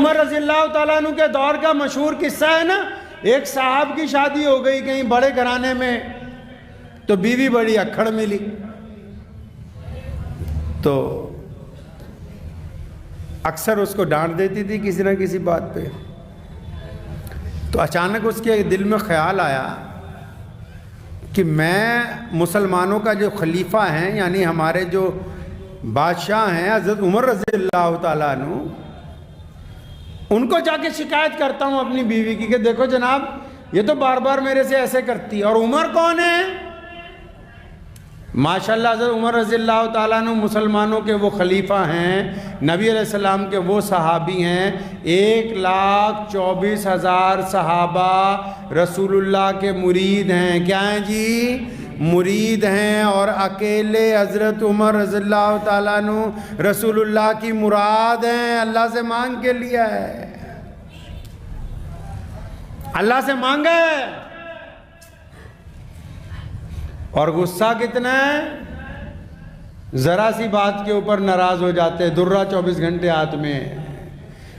عمر رضی اللہ تعالیٰ عنہ کے دور کا مشہور قصہ ہے نا، ایک صاحب کی شادی ہو گئی کہیں بڑے گھرانے میں، تو بیوی بڑی اکھڑ ملی، تو اکثر اس کو ڈانٹ دیتی تھی کسی نہ کسی بات پہ۔ تو اچانک اس کے دل میں خیال آیا کہ میں مسلمانوں کا جو خلیفہ ہیں، یعنی ہمارے جو بادشاہ ہیں حضرت عمر رضی اللہ تعالیٰ عنہ، ان کو جا کے شکایت کرتا ہوں اپنی بیوی کی کہ دیکھو جناب یہ تو بار بار میرے سے ایسے کرتی ہے۔ اور عمر کون ہے؟ ماشاءاللہ حضرت عمر رضی اللہ تعالیٰ عنہ مسلمانوں کے وہ خلیفہ ہیں، نبی علیہ السلام کے وہ صحابی ہیں، 1,24,000 صحابہ رسول اللہ کے مرید ہیں۔ کیا ہیں جی؟ مرید ہیں، اور اکیلے حضرت عمر رضی اللہ تعالیٰ عنہ رسول اللہ کی مراد ہیں۔ اللہ سے مانگ کے لیا ہے، اللہ سے مانگا ہے، اور غصہ کتنا ہے، ذرا سی بات کے اوپر ناراض ہو جاتے، درہ 24 گھنٹے ہاتھ میں۔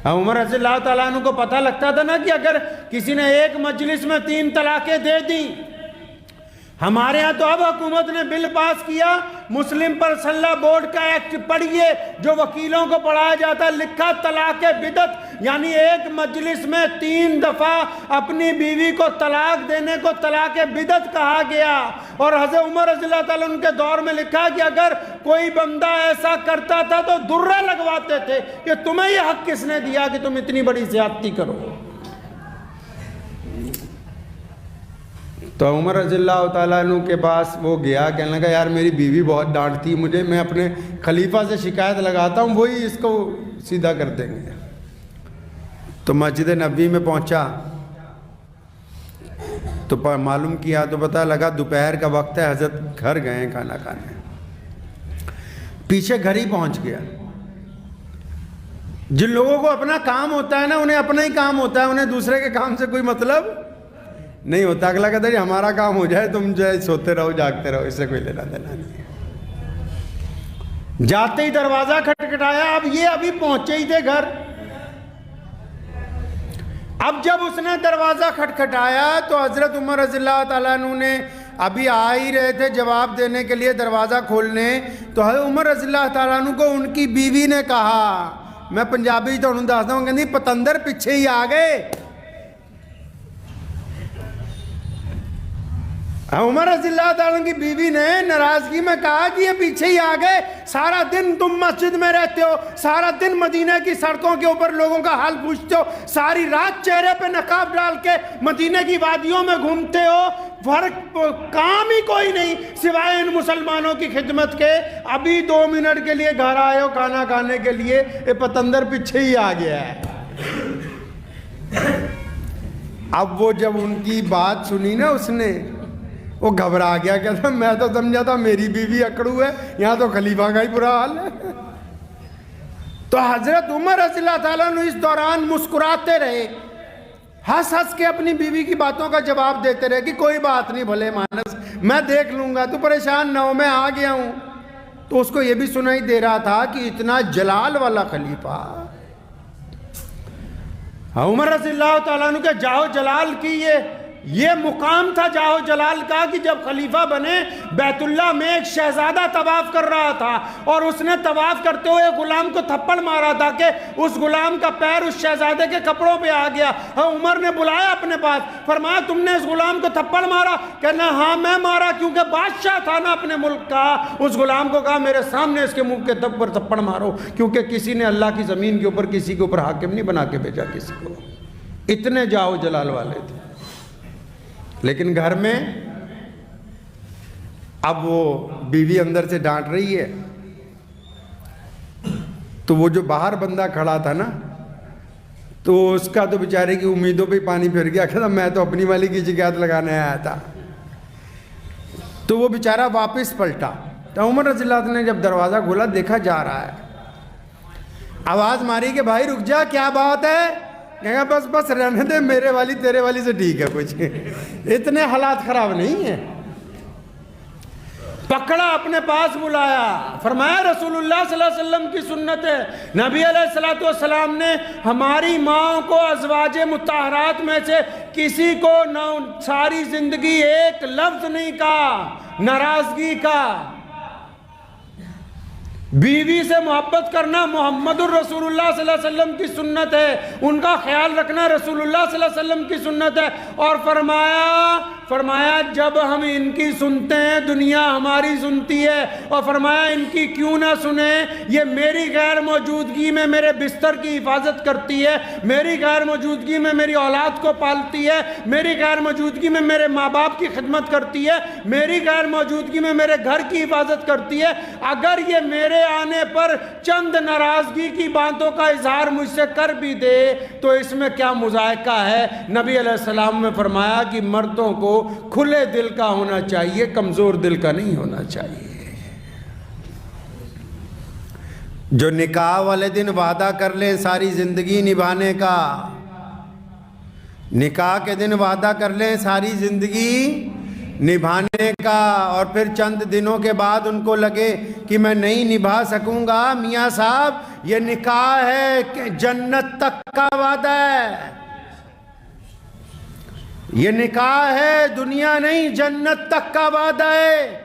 عمر رضی اللہ تعالیٰ عنہ کو پتہ لگتا تھا نا کہ اگر کسی نے ایک مجلس میں 3 طلاقیں دے دیں، ہمارے ہاں تو اب حکومت نے بل پاس کیا، مسلم پرسنل بورڈ کا ایکٹ پڑھیے جو وکیلوں کو پڑھایا جاتا ہے، لکھا طلاق بدعت، یعنی ایک مجلس میں 3 دفعہ اپنی بیوی کو طلاق دینے کو طلاق بدعت کہا گیا۔ اور حضرت عمر رضی اللہ تعالیٰ عنہ کے دور میں لکھا کہ اگر کوئی بندہ ایسا کرتا تھا تو درہ لگواتے تھے کہ تمہیں یہ حق کس نے دیا کہ تم اتنی بڑی زیادتی کرو۔ تو عمر رضی اللہ تعالیٰ عنہ کے پاس وہ گیا، کہنے لگا یار میری بیوی بہت ڈانٹتی مجھے، میں اپنے خلیفہ سے شکایت لگاتا ہوں، وہی اس کو سیدھا کر دیں گے۔ تو مسجد نبوی میں پہنچا تو معلوم کیا تو پتہ لگا دوپہر کا وقت ہے، حضرت گھر گئے کھانا کھانے، پیچھے گھر ہی پہنچ گیا۔ جن لوگوں کو اپنا کام ہوتا ہے نا، انہیں اپنا ہی کام ہوتا ہے، انہیں دوسرے کے کام سے کوئی مطلب نہیں ہوتا۔ اگلا کہتا ہے ہمارا کام ہو جائے، تم جو ہے سوتے رہو جاگتے رہو، اس سے کوئی لینا دینا نہیں۔ جاتے ہی دروازہ کھٹکھٹایا، اب یہ ابھی پہنچے ہی تھے گھر۔ اب جب اس نے دروازہ کھٹکھٹایا تو حضرت عمر رضی اللہ تعالیٰ عنہ نے ابھی آ ہی رہے تھے جواب دینے کے لیے دروازہ کھولنے، تو حضرت عمر رضی اللہ تعالیٰ عنہ کو ان کی بیوی نے کہا، میں پنجابی تو انہوں دستا ہوں، کہنی پتندر پیچھے ہی آ گئے۔ عمر رضی اللہ تعالیٰ کی بیوی نے ناراضگی میں کہا کہ یہ پیچھے ہی آ گئے، سارا دن تم مسجد میں رہتے ہو، سارا دن مدینہ کی سڑکوں کے اوپر لوگوں کا حال پوچھتے ہو، ساری رات چہرے پہ نقاب ڈال کے مدینہ کی وادیوں میں گھومتے ہو، فرق کام ہی کوئی نہیں سوائے ان مسلمانوں کی خدمت کے، ابھی 2 منٹ کے لیے گھر آئے ہو کھانا کھانے کے لیے، یہ پتندر پیچھے ہی آ گیا ہے۔ اب وہ جب ان کی بات سنی نا اس نے، وہ گھبرا گیا، کہتا میں تو سمجھا تھا میری بیوی اکڑو ہے، یہاں تو خلیفہ کا ہی برا حال ہے۔ تو حضرت عمر رضی اللہ تعالیٰ عنہ اس دوران مسکراتے رہے، ہنس ہنس کے اپنی بیوی کی باتوں کا جواب دیتے رہے کہ کوئی بات نہیں بھلے مانس، میں دیکھ لوں گا، تو پریشان نہ ہو، میں آ گیا ہوں۔ تو اس کو یہ بھی سنائی دے رہا تھا کہ اتنا جلال والا خلیفہ، عمر رضی اللہ تعالیٰ عنہ کے جاہو جلال کی یہ مقام تھا جاہو جلال کا کہ جب خلیفہ بنے بیت اللہ میں ایک شہزادہ طواف کر رہا تھا اور اس نے طواف کرتے ہوئے غلام کو تھپڑ مارا تھا کہ اس غلام کا پیر اس شہزادے کے کپڑوں پہ آ گیا۔ عمر نے بلایا اپنے پاس، فرمایا تم نے اس غلام کو تھپڑ مارا؟ کہنا ہاں میں مارا، کیونکہ بادشاہ تھا نا اپنے ملک کا۔ اس غلام کو کہا میرے سامنے اس کے منہ کے تب پر تھپڑ مارو، کیونکہ کسی نے اللہ کی زمین کے اوپر کسی کے اوپر حاکم نہیں بنا کے بھیجا کسی کو۔ اتنے جاہو جلال والے تھے۔ لیکن گھر میں اب وہ بیوی اندر سے ڈانٹ رہی ہے، تو وہ جو باہر بندہ کھڑا تھا نا، تو اس کا تو بیچارے کی امیدوں پہ پانی پھر گیا، کہتا میں تو اپنی والی کی شکایت لگانے آیا تھا۔ تو وہ بیچارہ واپس پلٹا، تو عمر رضی اللہ عنہ نے جب دروازہ کھولا دیکھا جا رہا ہے، آواز ماری کہ بھائی رک جا، کیا بات ہے؟ کہا بس بس رہنے دے، میرے والی تیرے والی سے ٹھیک ہے، کچھ اتنے حالات خراب نہیں ہیں۔ پکڑا اپنے پاس بلایا، فرمایا رسول اللہ صلی اللہ علیہ وسلم کی سنت ہے، نبی علیہ السلام نے ہماری ماں کو ازواج مطہرات میں سے کسی کو ساری زندگی ایک لفظ نہیں کہا ناراضگی کا۔ بیوی سے محبت کرنا محمد الرسول اللہ صلی اللہ علیہ وسلم کی سنت ہے، ان کا خیال رکھنا رسول اللہ صلی اللہ علیہ وسلم کی سنت ہے۔ اور فرمایا جب ہم ان کی سنتے ہیں دنیا ہماری سنتی ہے، اور فرمایا ان کی کیوں نہ سنیں، یہ میری غیر موجودگی میں میرے بستر کی حفاظت کرتی ہے، میری غیر موجودگی میں میری اولاد کو پالتی ہے، میری غیر موجودگی میں میرے ماں باپ کی خدمت کرتی ہے، میری غیر موجودگی میں میرے گھر کی حفاظت کرتی ہے، اگر یہ میرے آنے پر چند ناراضگی کی باتوں کا اظہار مجھ سے کر بھی دے تو اس میں کیا مذائقہ ہے۔ نبی علیہ السلام نے فرمایا کہ مردوں کو کھلے دل کا ہونا چاہیے، کمزور دل کا نہیں ہونا چاہیے۔ جو نکاح والے دن وعدہ کر لیں ساری زندگی نبھانے کا، نکاح کے دن وعدہ کر لیں ساری زندگی نبھانے کا، اور پھر چند دنوں کے بعد ان کو لگے کہ میں نہیں نبھا سکوں گا، میاں صاحب یہ نکاح ہے کہ جنت تک کا وعدہ ہے، یہ نکاح ہے دنیا نہیں جنت تک کا وعدہ ہے۔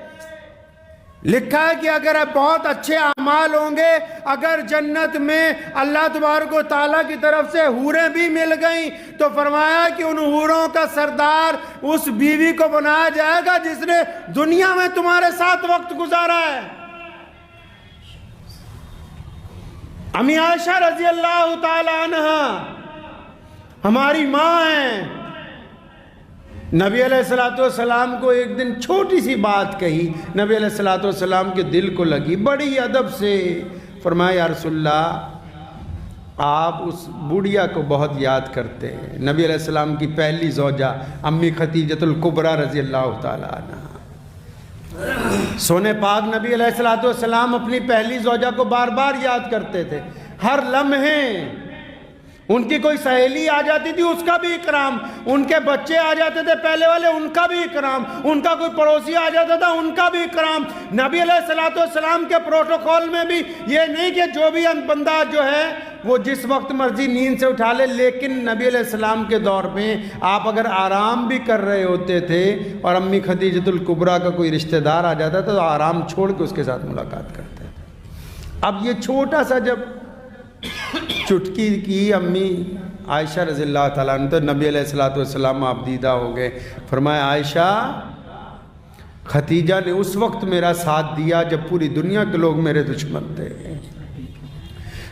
لکھا ہے کہ اگر بہت اچھے اعمال ہوں گے، اگر جنت میں اللہ تبارک و تعالیٰ کی طرف سے حوریں بھی مل گئیں تو فرمایا کہ ان حوروں کا سردار اس بیوی کو بنایا جائے گا جس نے دنیا میں تمہارے ساتھ وقت گزارا ہے۔ امی عائشہ رضی اللہ تعالی عنہ ہماری ماں ہیں، نبی علیہ السلام کو ایک دن چھوٹی سی بات کہی، نبی علیہ السلام کے دل کو لگی، بڑی ادب سے فرمایا یا رسول اللہ آپ اس بوڑھیا کو بہت یاد کرتے ہیں۔ نبی علیہ السلام کی پہلی زوجہ امی خدیجۃ الکبریٰ رضی اللہ تعالیٰ عنہ، سونے پاک نبی علیہ السلام اپنی پہلی زوجہ کو بار بار یاد کرتے تھے، ہر لمحے ان کی کوئی سہیلی آ جاتی تھی اس کا بھی اکرام، ان کے بچے آ جاتے تھے پہلے والے ان کا بھی اکرام، ان کا کوئی پڑوسی آ جاتا تھا ان کا بھی اکرام۔ نبی علیہ السلام کے پروٹوکول میں بھی یہ نہیں کہ جو بھی بندہ جو ہے وہ جس وقت مرضی نیند سے اٹھا لے، لیکن نبی علیہ السلام کے دور میں آپ اگر آرام بھی کر رہے ہوتے تھے اور امی خدیجۃ الکبریٰ کا کوئی رشتہ دار آ جاتا تھا تو آرام چھوڑ کے اس کے ساتھ ملاقات کرتے تھے۔ اب یہ چھوٹا سا جب چٹکی کی امی عائشہ رضی اللہ تعالیٰ عنہ تو نبی علیہ السلام آپ دیدہ ہو گئے، فرمایا عائشہ ختیجہ نے اس وقت میرا ساتھ دیا جب پوری دنیا کے لوگ میرے دشمن تھے،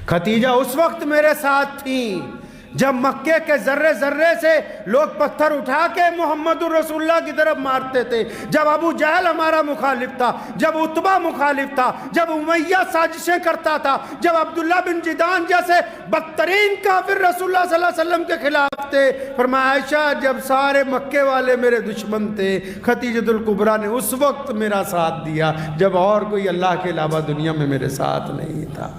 ختیجہ اس وقت میرے ساتھ تھیں جب مکے کے ذرے ذرے سے لوگ پتھر اٹھا کے محمد الرسول اللہ کی طرف مارتے تھے، جب ابو جہل ہمارا مخالف تھا، جب عتبہ مخالف تھا، جب امیہ سازشیں کرتا تھا، جب عبداللہ بن جدان جیسے بدترین کافر رسول اللہ صلی اللہ علیہ وسلم کے خلاف تھے۔ فرمایا عائشہ جب سارے مکے والے میرے دشمن تھے، خدیجۃ الکبریٰ نے اس وقت میرا ساتھ دیا جب اور کوئی اللہ کے علاوہ دنیا میں میرے ساتھ نہیں تھا۔